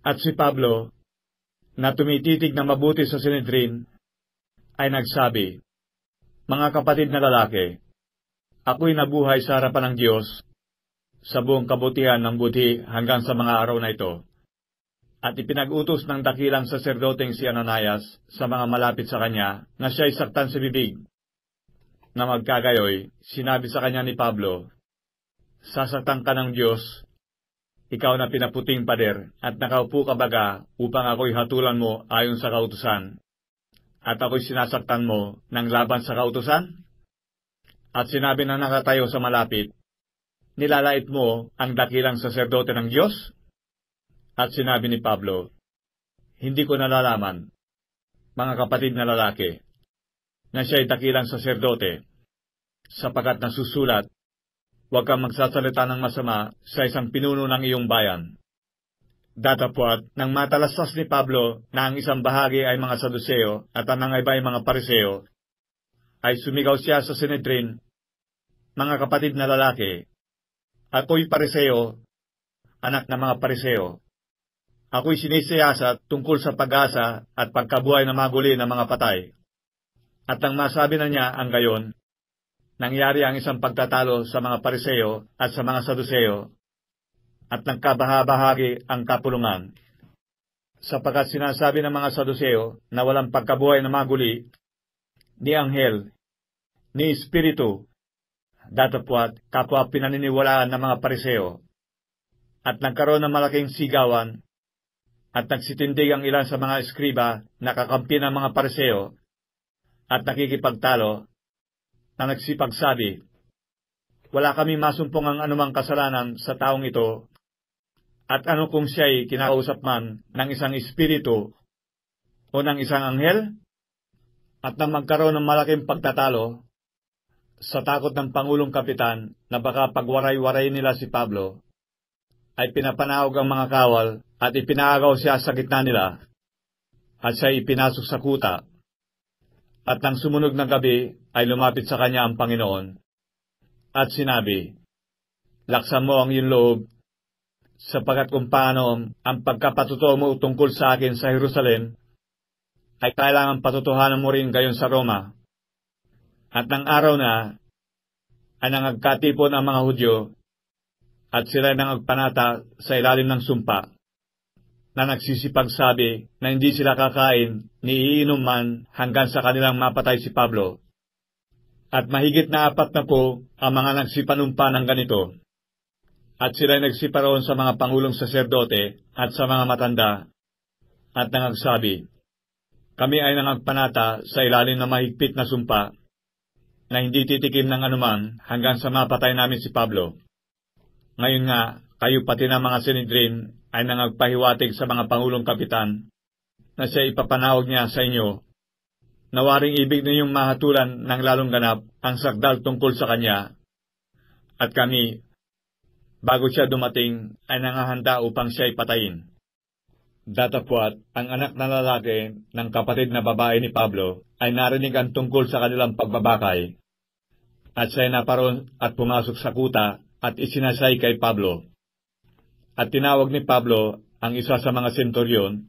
At si Pablo, na tumititig na mabuti sa Sanhedrin, ay nagsabi, "Mga kapatid na lalaki, ako'y nabuhay sa harapan ng Diyos sa buong kabutihan ng buti hanggang sa mga araw na ito." At ipinag-utos ng dakilang saserdoteng si Ananias sa mga malapit sa kanya na siya'y saktan sa bibig. Na magkagayoy, sinabi sa kanya ni Pablo, "Sasaktan ka ng Diyos, ikaw na pinaputing pader, at nakaupo ka baga upang ako'y hatulan mo ayon sa kautusan, at ako'y sinasaktan mo ng laban sa kautusan?" At sinabi na nakatayo sa malapit, "Nilalait mo ang dakilang saserdote ng Diyos?" At sinabi ni Pablo, "Hindi ko nalalaman, mga kapatid na lalaki, na siya'y dakilang saserdote, sapagkat nasusulat, huwag kang magsasalita ng masama sa isang pinuno ng iyong bayan." Datapwat, nang matalastas ni Pablo na ang isang bahagi ay mga Saduseo at ang iba ay mga Pariseo, ay sumigaw siya sa Sanhedrin, "Mga kapatid na lalaki, ako'y Pariseo, anak ng mga Pariseo. Ako'y sinisiyasat tungkol sa pag-asa at pagkabuhay na maguli ng mga patay." At nang masabi na niya ang gayon, nangyari ang isang pagtatalo sa mga Pariseo at sa mga Saduseo, at nagkabahabahagi ang kapulungan. Sapagkat sinasabi ng mga Saduseo na walang pagkabuhay na maguli, ni anghel, ni espiritu, datapwat kapwa pinaniniwalaan ng mga Pariseo. At nagkaroon ng malaking sigawan, at nagsitindig ang ilan sa mga eskriba na kakampi ng mga Pariseo, at nakikipagtalo, na nagsipagsabi, "Wala kami masumpong ang anumang kasalanan sa taong ito, at ano kung siya'y kinakausap man ng isang espiritu o ng isang anghel?" At nang magkaroon ng malaking pagtatalo, sa takot ng Pangulong Kapitan na baka pagwaray-waray nila si Pablo, ay pinapanahog ang mga kawal at ipinaagaw siya sa gitna nila, at siya ipinasok sa kuta. At nang sumunog ng gabi, ay lumapit sa kanya ang Panginoon, at sinabi, "Laksan mo ang iyong loob, sapagkat kung paano ang pagkapatotoo mo tungkol sa akin sa Jerusalem, ay kailangan patotohanan mo rin gayon sa Roma." At nang araw na, ay nangagkatipon ang mga Hudyo, at sila'y nangagpanata sa ilalim ng sumpa, na nagsisipagsabi na hindi sila kakain ni iinom man hanggang sa kanilang mapatay si Pablo. At mahigit na 40 ang mga nagsipanumpa ng ganito. At sila'y nagsiparoon sa mga pangulong saserdote at sa mga matanda, at nangagsabi, "Kami ay nangagpanata sa ilalim ng mahigpit na sumpa, na hindi titikim ng anuman hanggang sa mapatay namin si Pablo. Ngayon nga, kayo pati ng mga Sanhedrin ay nangagpahiwatig sa mga Pangulong Kapitan na siya ipapanawag niya sa inyo, na waring ibig ninyong mahatulan ng lalong ganap ang sakdal tungkol sa kanya, at kami, bago siya dumating, ay nangahanda upang siya ipatayin." Datapwat, ang anak na lalaki ng kapatid na babae ni Pablo ay narinig ang tungkol sa kanilang pagbabakay, at siya ay naparoon at pumasok sa kuta at isinasay kay Pablo. At tinawag ni Pablo ang isa sa mga senturyon,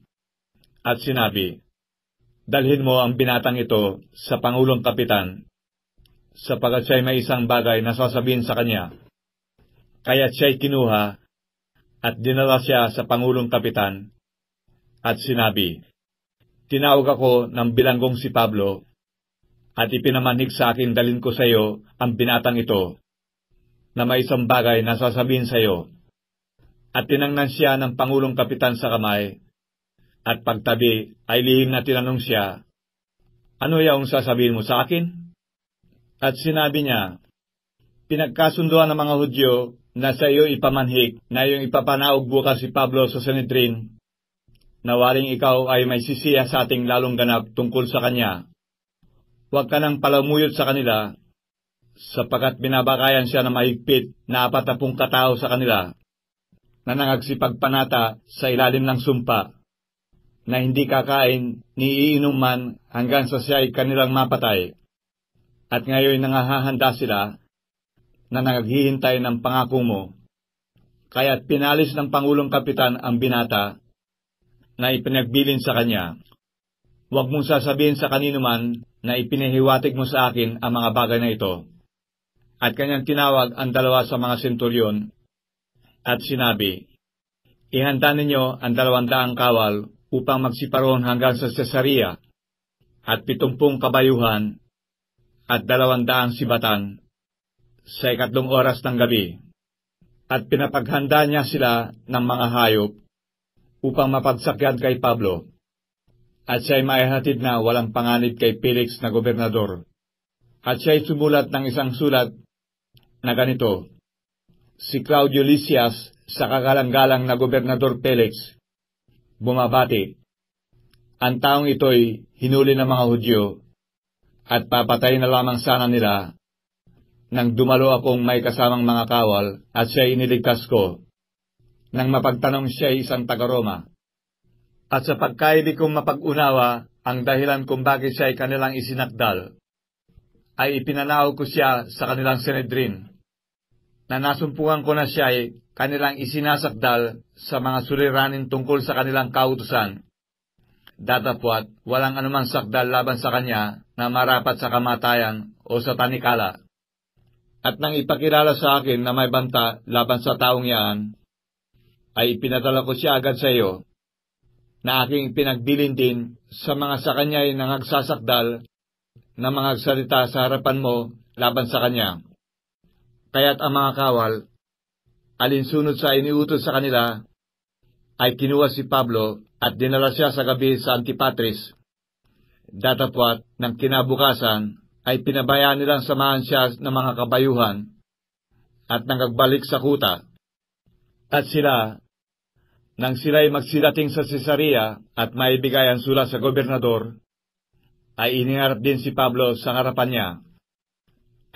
at sinabi, "Dalhin mo ang binatang ito sa Pangulong Kapitan, sapagkat siya'y may isang bagay na sasabihin sa kanya." Kaya't siya'y kinuha, at dinala siya sa Pangulong Kapitan, at sinabi, "Tinawag ako ng bilanggong si Pablo, at ipinamanig sa akin dalhin ko sa iyo ang binatang ito, na may isang bagay na sasabihin sa iyo." At tinangnan siya ng Pangulong Kapitan sa kamay, at pagtabi ay lihim na tinanong siya, "Ano yaong sasabihin mo sa akin?" At sinabi niya, "Pinagkasunduan ng mga Hudyo na sa iyo ipamanhik na iyong ipapanaog bukas si Pablo sa Sanhedrin, na waring ikaw ay may sisiya sa ating lalong ganap tungkol sa kanya. Huwag ka nang palamuyot sa kanila, sapagkat binabakayan siya ng mahigpit na 40 katao sa kanila, na nangagsipagpanata sa ilalim ng sumpa, na hindi kakain ni iinom man hanggang sa siya ay kanilang mapatay. At ngayon nangahahanda sila, na naghihintay ng pangako mo." Kaya't pinalis ng Pangulong Kapitan ang binata, na ipinagbilin sa kanya, "Huwag mong sasabihin sa kanino man na ipinahiwatig mo sa akin ang mga bagay na ito." At kanyang tinawag ang 2 sa mga senturyon at sinabi, "Ihanda ninyo ang 200 kawal upang magsiparoon hanggang sa Cesarea, at 70 kabayuhan at 200 sibatan sa 3 oras ng gabi." At pinapaghanda niya sila ng mga hayop upang mapagsakyan kay Pablo, at siya'y maihatid na walang panganib kay Felix na gobernador. At siya'y sumulat ng isang sulat na ganito, "Si Claudio Lysias, sa kagalang-galang na gobernador Felix, bumabati. Ang taong ito'y hinuli ng mga Hudyo, at papatayin na lamang sana nila nang dumalo akong may kasamang mga kawal at siya'y iniligtas ko, nang mapagtanong siya'y isang taga-Roma. At sa pagkaibig kong mapag-unawa ang dahilan kung bakit siya'y kanilang isinakdal, ay ipinanaw ko siya sa kanilang Sanhedrin, na nasumpungan ko na siya'y kanilang isinasakdal sa mga suliranin tungkol sa kanilang kautusan, datapwat walang anumang sakdal laban sa kanya na marapat sa kamatayan o sa tanikala. At nang ipakilala sa akin na may banta laban sa taong yaan, ay ipinadala ko siya agad sa iyo, na aking pinagbilin din sa mga sa kanya'y nangagsasakdal na mga salita sa harapan mo laban sa kanya. Kaya't ang mga kawal, alinsunod sa iniutos sa kanila, ay kinuha si Pablo at dinala siya sa gabi sa Antipatris. Datapwat ng kinabukasan, ay pinabayaan nilang samahan siya ng mga kabayuhan at nangagbalik sa kuta. At sila, nang sila'y magsidating sa Cesarea at maibigay ang sulat sa gobernador, ay iniharap din si Pablo sa harapan niya.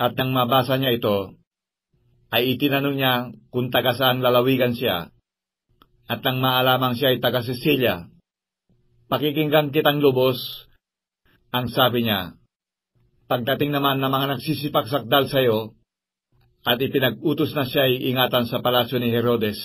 At nang mabasa niya ito, ay itinanong niya kung taga saan lalawigan siya. At nang maalamang siya ay taga Sicilia, "Pakikinggan kitang lubos," ang sabi niya. "Pagdating naman ng mga nagsisipagsakdal sa iyo," at ipinag-utos na siya ay ingatan sa palasyo ni Herodes.